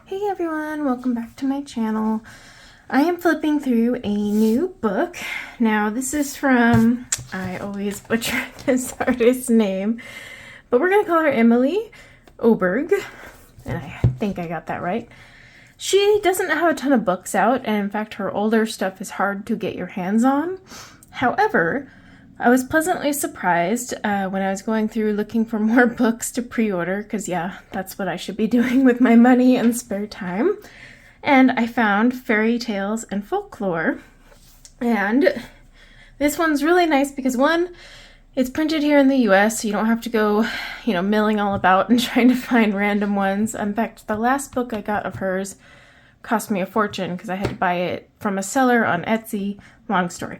Hey everyone, welcome back to my channel. I am flipping through a new book. Now this is from, I always butcher this artist's name, but we're gonna call her Emily Oberg, and I think I got that right. She doesn't have a ton of books out, and in fact her older stuff is hard to get your hands on. However, I was pleasantly surprised when I was going through looking for more books to pre-order, because yeah, that's what I should be doing with my money and spare time. And I found Fairy Tales and Folklore. And this one's really nice because one, it's printed here in the US, so you don't have to go, milling all about and trying to find random ones. In fact, the last book I got of hers cost me a fortune because I had to buy it from a seller on Etsy. Long story.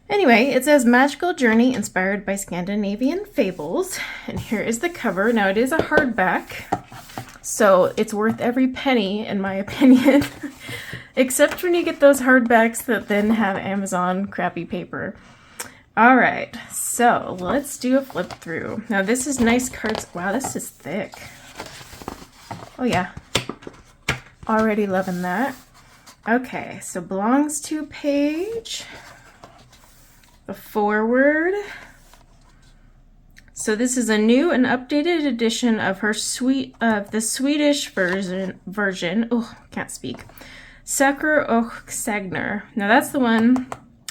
Anyway, it says Magical Journey inspired by Scandinavian fables. And here is the cover. Now it is a hardback, so it's worth every penny in my opinion. Except when you get those hardbacks that then have Amazon crappy paper. Alright, so let's do a flip through. Now this is nice cards. Wow, this is thick. Oh yeah. Already loving that. Okay, so belongs to page, the forward. So this is a new and updated edition of her the Swedish version. Oh, can't speak. Saker och Sagner. Now that's the one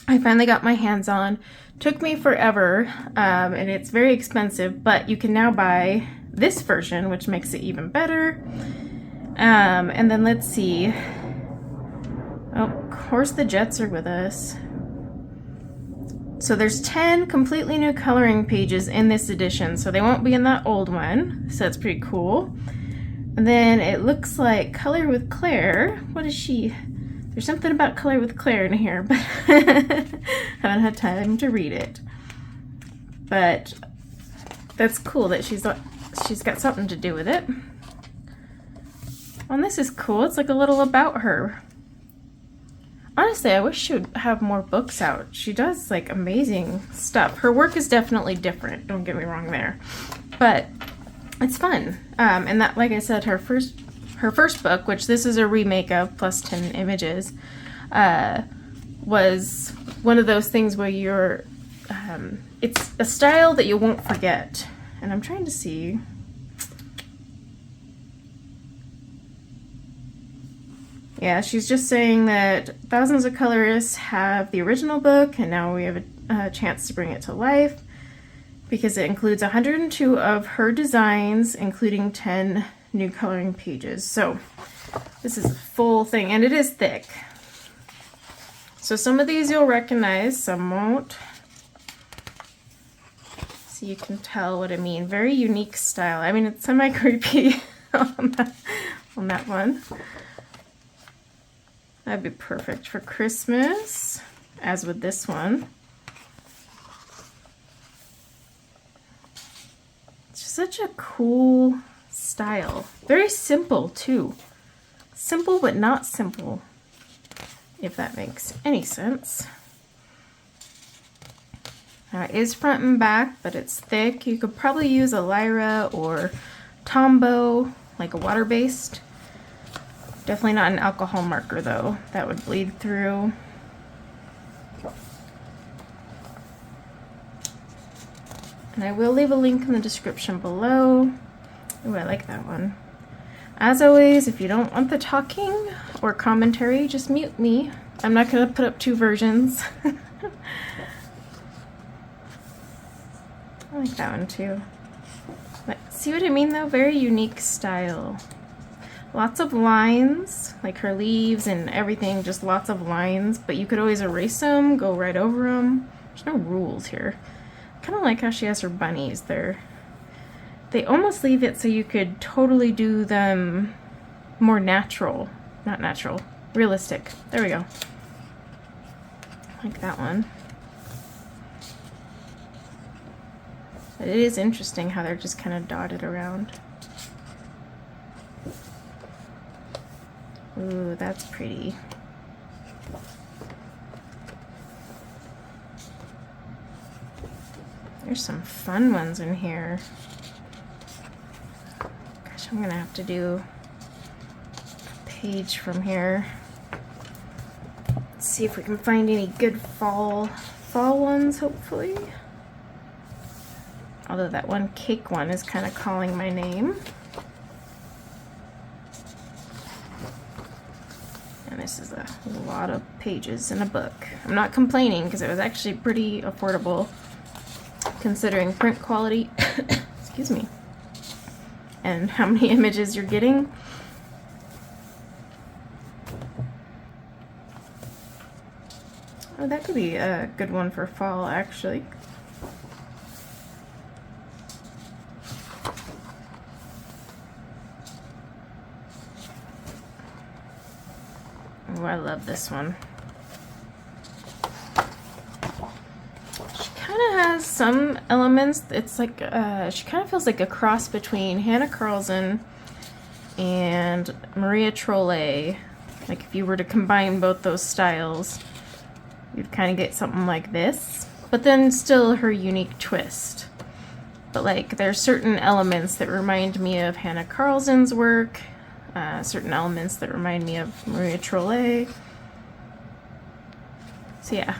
I finally got my hands on. Took me forever, and it's very expensive, but you can now buy this version, which makes it even better. And then let's see. Oh, of course the Jets are with us. So there's 10 completely new coloring pages in this edition, so they won't be in that old one, so that's pretty cool. And then it looks like Color with Claire. What is she? There's something about Color with Claire in here, but haven't had time to read it. But that's cool that she's got something to do with it. Well, and this is cool. It's like a little about her. Honestly, I wish she would have more books out. She does like amazing stuff. Her work is definitely different, don't get me wrong there. But it's fun. And that, like I said, her first book, which this is a remake of plus 10 images, was one of those things where it's a style that you won't forget. And I'm trying to see. Yeah, she's just saying that thousands of colorists have the original book, and now we have a chance to bring it to life because it includes 102 of her designs, including 10 new coloring pages. So this is a full thing, and it is thick. So some of these you'll recognize, some won't. So you can tell what I mean. Very unique style. I mean, it's semi-creepy on that one. That'd be perfect for Christmas, as with this one. It's just such a cool style. Very simple, too. Simple, but not simple, if that makes any sense. Now, it is front and back, but it's thick. You could probably use a Lyra or Tombow, like a water-based. Definitely not an alcohol marker though, that would bleed through. And I will leave a link in the description below. Ooh, I like that one. As always, if you don't want the talking or commentary, just mute me. I'm not going to put up two versions. I like that one too. But see what I mean though? Very unique style. Lots of lines, like her leaves and everything, just lots of lines, but you could always erase them, go right over them. There's no rules here. Kind of like how she has her bunnies there. They almost leave it so you could totally do them more natural. Not natural, realistic. There we go. Like that one. But it is interesting how they're just kind of dotted around. Ooh, that's pretty. There's some fun ones in here. Gosh, I'm gonna have to do page from here. Let's see if we can find any good fall ones, hopefully. Although that one cake one is kind of calling my name. And this is a lot of pages in a book. I'm not complaining because it was actually pretty affordable considering print quality. Excuse me. And how many images you're getting. Oh, that could be a good one for fall, actually. Oh, I love this one. She kind of has some elements. It's like, she kind of feels like a cross between Hannah Carlson and Maria Trolle. Like if you were to combine both those styles, you'd kind of get something like this, but then still her unique twist. But like there's certain elements that remind me of Hannah Carlson's work, certain elements that remind me of Maria Trolle. So yeah,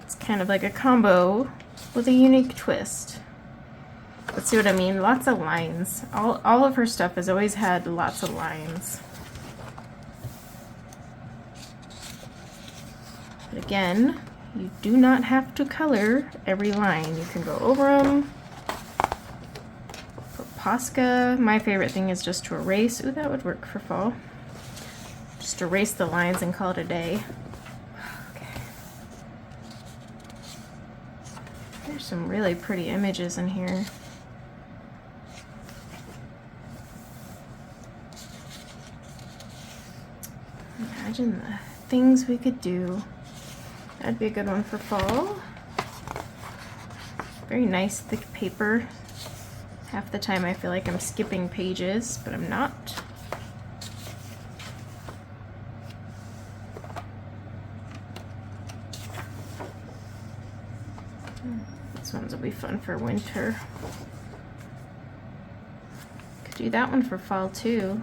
it's kind of like a combo with a unique twist. Let's see what I mean. Lots of lines. All of her stuff has always had lots of lines. But again, you do not have to color every line. You can go over them. For Posca, my favorite thing is just to erase. Ooh, that would work for fall. Just erase the lines and call it a day. Okay. There's some really pretty images in here. Imagine the things we could do. That'd be a good one for fall. Very nice thick paper. Half the time I feel like I'm skipping pages, but I'm not. These ones will be fun for winter. Could do that one for fall too.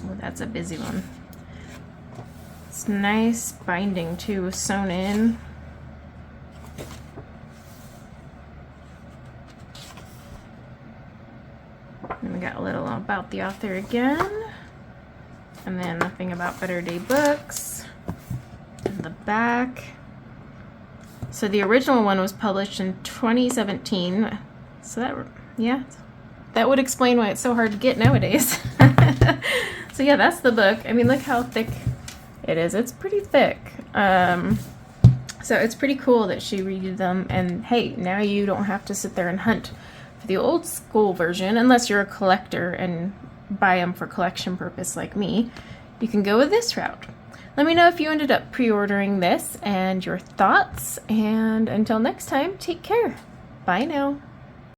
Oh, that's a busy one. It's nice binding too, sewn in. And we got a little about the author again. And then nothing about Better Day Books. In the back. So the original one was published in 2017. So that, yeah, that would explain why it's so hard to get nowadays. So yeah, that's the book. I mean, look how thick it is. It's pretty thick. So it's pretty cool that she redid them. And hey, now you don't have to sit there and hunt for the old school version unless you're a collector and buy them for collection purpose like me. You can go with this route. Let me know if you ended up pre-ordering this and your thoughts. And until next time, take care. Bye now.